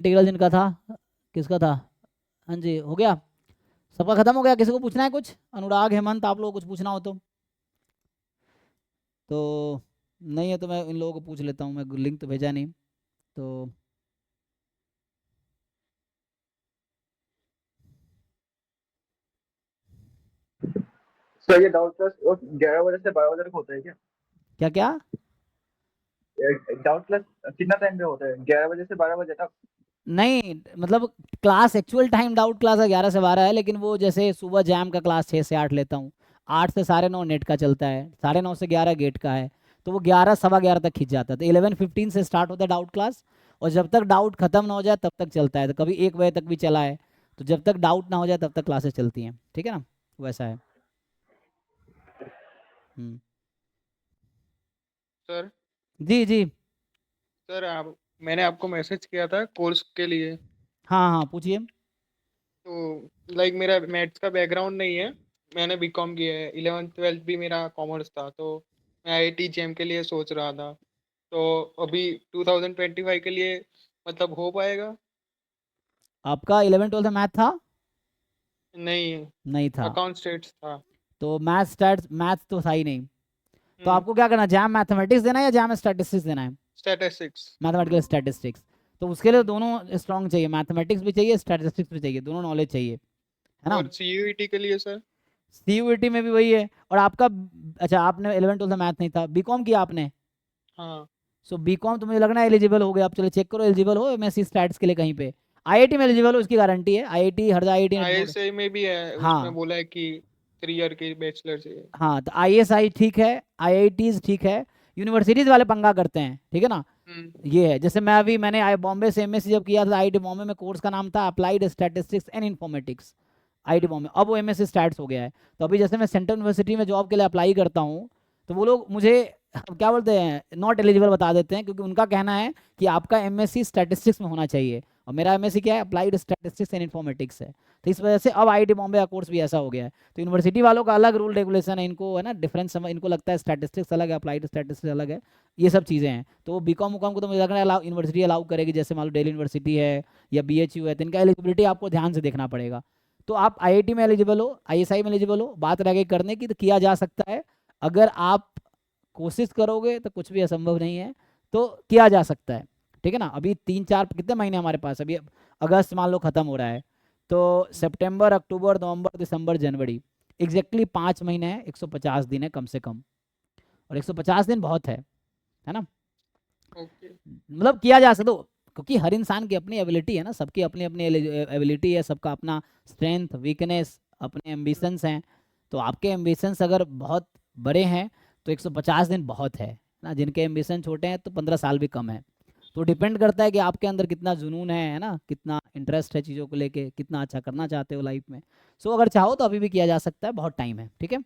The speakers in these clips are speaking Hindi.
इंटीग्रल जिनका था, किसका था? हाँ जी, हो गया, सबका खत्म हो गया। किसी को पूछना है कुछ? अनुराग, हेमंत, आप लोगों को कुछ पूछना हो तो नहीं है तो मैं इन लोगों को पूछ लेता हूँ, मैं लिंक तो भेजा नहीं तो। सर ये डाउट क्लास 11 बजे से 12 बजे तक होता है क्या? क्या क्या? डाउट क्लास कितना टाइम पे होता है? 11 बजे से 12 बजे तक? नहीं मतलब class, actual time doubt class 11 से 12 है, लेकिन वो जैसे सुबह जैम का क्लास 6 से 8 लेता हूँ, 8 से 9:30 नेट का चलता है, 9:30 से 11 गेट का है, तो वो 11 सवा 11 तक खिंच जाता है। तो 11:15 से स्टार्ट होता है डाउट क्लास, और जब तक डाउट खत्म ना हो जाए तब तक चलता है। तो कभी 1 बजे तक भी चला है, तो जब तक डाउट ना हो जाए तब तक क्लासेस चलती हैं, ठीक है ना, वैसा है। हम्म। सर जी जी। सर आप मैंने आपको मैसेज किया था कोर्स के लिए। हाँ हाँ, पूछिए। तो लाइक मेरा मैथ्स का बैकग्राउंड नहीं है, मैंने बीकॉम किया है, 11th 12th भी मेरा कॉमर्स था, तो मैं आईआईटी जेम के लिए सोच रहा था। तो अभी 2025 के लिए मतलब हो पाएगा? आपका 11 12 में मैथ था? नहीं, नहीं था? अकाउंट स्टेट्स था। तो मैथ स्टैट्स, मैथ तो था ही नहीं। तो हम्म। आपको क्या करना है, जैम मैथमेटिक्स देना है या जैम स्टैटिस्टिक्स देना है? स्टैटिस्टिक्स। Mathematical statistics. तो उसके लिए दोनों स्ट्रांग चाहिए, मैथमेटिक्स भी चाहिए, स्टैटिस्टिक्स भी चाहिए, दोनों नॉलेज चाहिए, है ना। और सीयूईटी के लिए सर? सीयूईटी में भी वही है। और आपका, अच्छा आपने 11 12 मैथ नहीं था, बीकॉम किया आपने? हाँ। सो बीकॉम तो मुझे लगना है एलिजिबल हो गए आप, चलो चेक करो एलिजिबल हो एमएससी स्टैट्स के लिए कहीं पे। आईआईटी में एलिजिबल हो इसकी गारंटी है, आईआईटी हर आईआईटी ने नोट। आईएसआई में भी है, उसमें हाँ बोला है कि 3 ईयर की बैचलर चाहिए। हाँ, तो आईएसआई ठीक है, आईआईटीज ठीक है, यूनिवर्सिटीज वाले पंगा करते हैं, ठीक है ना। हम्म। ये है, जैसे मैं अभी मैंने आई बॉम्बे से एमएससी जब किया था, आईआईटी बॉम्बे में कोर्स का नाम था applied statistics and informatics, IIT Bombay, अब वो एमएससी स्टैट्स हो गया है। तो अभी जैसे मैं सेंट्रल यूनिवर्सिटी में जॉब के लिए अप्लाई करता हूँ, तो वो लोग मुझे क्या बोलते हैं, नॉट एलिजिबल बता देते हैं, क्योंकि उनका कहना है कि आपका एमएससी स्टैटिस्टिक्स में होना चाहिए, और मेरा एमएससी क्या है, अप्लाइड स्टैटिस्टिक्स एंड इन्फॉर्मेटिक्स है। तो इस वजह से अब आईआईटी बॉम्बे का कोर्स भी ऐसा हो गया है। तो यूनिवर्सिटी वालों का अलग रूल रेगुलेशन है, इनको है ना डिफरेंस, इनको लगता है स्टैटिस्टिक्स अलग है, अप्लाइड स्टैटिस्टिक्स अलग है, ये सब चीज़ें हैं। तो बीकॉम उकॉम को तो मुझे लग रहा है यूनिवर्सिटी अलाउ करेगी, जैसे मान लो दिल्ली यूनिवर्सिटी है या बीएचयू है, तो इनका एलिजिबिलिटी आपको ध्यान से देखना पड़ेगा। तो आप आईआईटी में एलिजिबल हो, आईएसआई में एलिजिबल हो, बात रह गई करने की, तो किया जा सकता है। अगर आप कोशिश करोगे तो कुछ भी असंभव नहीं है, तो किया जा सकता है, ठीक है ना। अभी 3 4 कितने महीने हमारे पास, अभी अगस्त मान लो खत्म हो रहा है, तो सितंबर अक्टूबर नवंबर दिसंबर जनवरी, एग्जैक्टली 5 महीने हैं, 150 दिन है कम से कम, और 150 दिन बहुत है ना। ओके। मतलब किया जा सकता, क्योंकि हर इंसान की अपनी एबिलिटी है ना, सबकी अपनी अपनी एबिलिटी है, सबका अपना स्ट्रेंथ वीकनेस, अपने एम्बिशंस हैं। तो आपके एम्बिशंस अगर बहुत बड़े हैं तो 150 दिन बहुत है ना, जिनके एम्बिशन छोटे हैं तो 15 साल भी कम है। तो डिपेंड करता है कि आपके अंदर कितना जुनून है ना, कितना इंटरेस्ट है चीज़ों को लेके, कितना अच्छा करना चाहते हो लाइफ में। सो अगर चाहो तो अभी भी किया जा सकता है, बहुत टाइम है, ठीक है।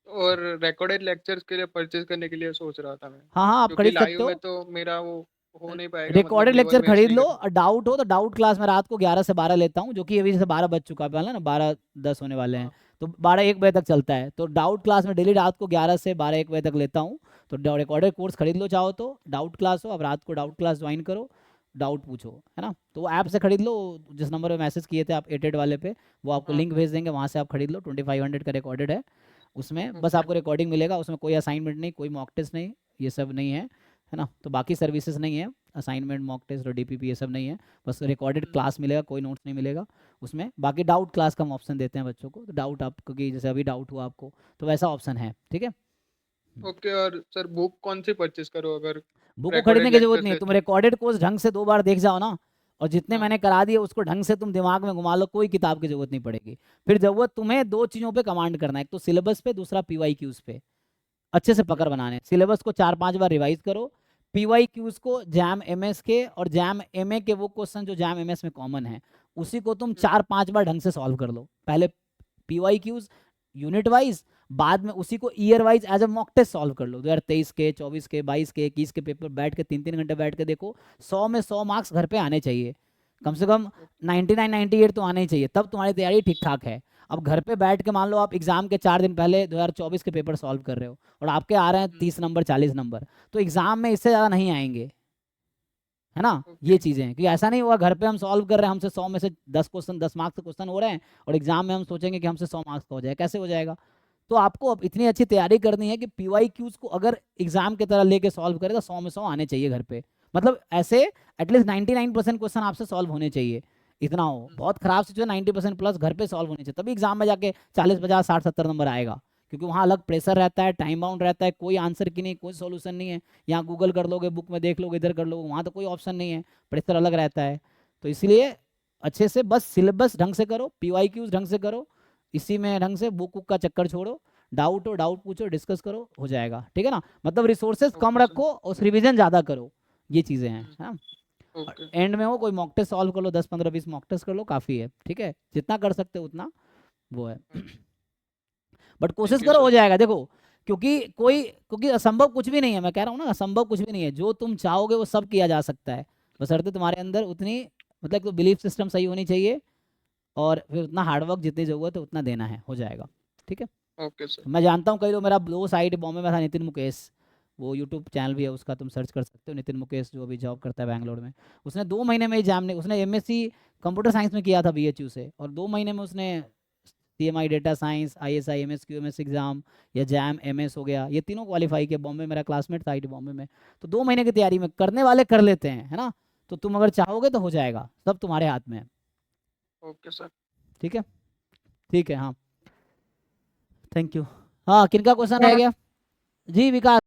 और रिकॉर्डेड लेक्चर्स के लिए परचेज करने के लिए सोच रहा था मैं, हाँ हाँ, आप क्योंकि खरीद लाइव सकते में हो। तो मेरा वो हो नहीं पाएगा, मतलब रिकॉर्डेड लेवल लेक्चर में खरीद स्टडी लो, कर। और डाउट हो तो डाउट क्लास में रात को 11 से 12 लेता हूँ, जो कि अभी जैसे 12 बज चुका है ना, 12 10 होने वाले हैं, हाँ। तो 12 1 बजे तक चलता है। तो डाउट क्लास में डेली रात को 11 से 12 1 बजे तक लेता हूँ। तो रिकॉर्डेड कोर्स खरीद लो, चाहो तो डाउट क्लास हो, अब रात को डाउट क्लास ज्वाइन करो, डाउट पूछो, है ना। तो वो ऐप से खरीद लो, जिस नंबर पे मैसेज किए थे आप 88 वाले पे, वो आपको हाँ। लिंक भेज देंगे, वहाँ से आप खरीद लो। 2500 का रिकॉर्डेड है, उसमें बस ओके। आपको रिकॉर्डिंग मिलेगा, उसमें कोई असाइनमेंट नहीं, कोई मॉक टेस्ट नहीं, ये सब नहीं है ना। तो बाकी सर्विसेज नहीं है, असाइनमेंट मॉक टेस्ट और डीपीपी ये सब नहीं है, बस रिकॉर्डेड क्लास मिलेगा, कोई नोट्स नहीं मिलेगा उसमें। बाकी डाउट क्लास का हम ऑप्शन देते हैं बच्चों को, तो डाउट आप, क्योंकि जैसे अभी डाउट हुआ आपको, तो वैसा ऑप्शन है, ठीक है। ओके। और सर बुक कौन सी परचेज करो अगर बुक को रिकॉर्डेड खरीदने की जरूरत लेक्चर्स नहीं है, है तुम तो? रिकॉर्डेड कोर्स ढंग से 2 बार देख जाओ ना, और जितने हाँ। मैंने करा दिए उसको ढंग से तुम दिमाग में घुमा लो, कोई किताब की जरूरत नहीं पड़ेगी। फिर जरूरत तुम्हें दो चीज़ों पे कमांड करना है, एक तो सिलेबस पे, दूसरा पीवाईक्यूज पे, अच्छे से पकड़ बनाने। सिलेबस को 4 5 बार रिवाइज करो, पीवाईक्यूज को जैम एमएस के और जैम एमए के वो क्वेश्चन जो जैम एमएस में कॉमन है, उसी को तुम 4 5 बार ढंग से सॉल्व कर लो। पहले पीवाईक्यूज यूनिट वाइज, बाद में उसी को year wise as a mock test solve कर लो। 2023 के, 24 के, 22 के, 21 के पेपर बैठ के 3 3 घंटे बैठ के देखो, 100 में 100 मार्क्स घर पे आने चाहिए, कम से कम 99 98 तो आने ही चाहिए, तब तुम्हारी तैयारी ठीक ठाक है। अब घर पे बैठ के मान लो आप एग्जाम के 4 दिन पहले 2024 के पेपर सॉल्व कर रहे हो, और आपके आ रहे हैं 30 नंबर 40 नंबर, तो एग्जाम में इससे ज़्यादा नहीं आएंगे, है ना। ओके। ये चीजें हैं कि ऐसा नहीं हुआ घर पे हम सॉल्व कर रहे हैं, हमसे 100 में से 10 क्वेश्चन 10 मार्क्स के क्वेश्चन हो रहे हैं और एग्जाम में हम सोचेंगे कि हमसे 100 मार्क्स का हो जाए, कैसे हो जाएगा। तो आपको अब इतनी अच्छी तैयारी करनी है कि PYQs को अगर एग्जाम की तरह लेके सॉल्व करे तो 100 में 100 आने चाहिए घर पे। मतलब ऐसे एटलीस्ट 99% क्वेश्चन आपसे सॉल्व होने चाहिए, इतना हो। बहुत खराब सिचुएशन 90% प्लस घर पे सॉल्व होने चाहिए, तभी एग्जाम में जाके 40 50 60 70 नंबर आएगा। क्योंकि वहाँ अलग प्रेशर रहता है, टाइम बाउंड रहता है, कोई आंसर की नहीं, कोई सोल्यूशन नहीं है। यहाँ गूगल कर लोगे, बुक में देख लोगे, इधर कर लोगे, वहाँ तो कोई ऑप्शन नहीं है, प्रेशर अलग रहता है। तो इसलिए अच्छे से बस सिलेबस ढंग से करो, PYQs ढंग से करो, इसी में ढंग से बुक का चक्कर छोड़ो, डाउट हो डाउट पूछो, डिस्कस करो, हो जाएगा, ठीक है ना। मतलब रिसोर्सेज कम ओके सर। रखो और रिवीजन ज़्यादा करो, ये चीज़ें हैं, है ना। ओके। एंड में हो कोई मॉक टेस्ट सॉल्व कर लो, 10 15 20 मॉक टेस्ट कर लो, काफ़ी है, ठीक है, जितना कर सकते हो उतना वो है। बट कोशिश थैंक यू करो, सर। हो जाएगा देखो। हाँ। क्योंकि असंभव कुछ भी नहीं है, मैं कह रहा हूँ ना, असंभव कुछ भी नहीं है, जो तुम चाहोगे वो सब किया जा सकता है। बशर्ते तुम्हारे अंदर उतनी मतलब तो बिलीफ सिस्टम सही होनी चाहिए, और फिर उतना हार्डवर्क जितनी जरूरत है उतना देना है, हो जाएगा, ठीक है। Okay sir. मैं जानता हूँ कई लोग, मेरा दोस्त आईआईटी बॉम्बे में था, नितिन मुकेश, वो यूट्यूब चैनल भी है उसका, तुम सर्च कर सकते हो, नितिन मुकेश, जो अभी जॉब करता है बैंगलोर में। उसने 2 महीने में एग्जाम ने, उसने MSc कंप्यूटर साइंस में किया था BHU से, और 2 महीने में उसने CMI data science, ISI MS QMS exam या जैम MS हो गया, ये तीनों क्वालिफाई किया। बॉम्बे मेरा क्लासमेट था IIT बॉम्बे में। तो 2 महीने की तैयारी में करने वाले कर लेते हैं, है ना। तो तुम अगर चाहोगे तो हो जाएगा, सब तुम्हारे हाथ में है, ओके सर। ठीक है। ठीक है, हाँ, थैंक यू। हाँ, किनका क्वेश्चन रह गया जी, विकास।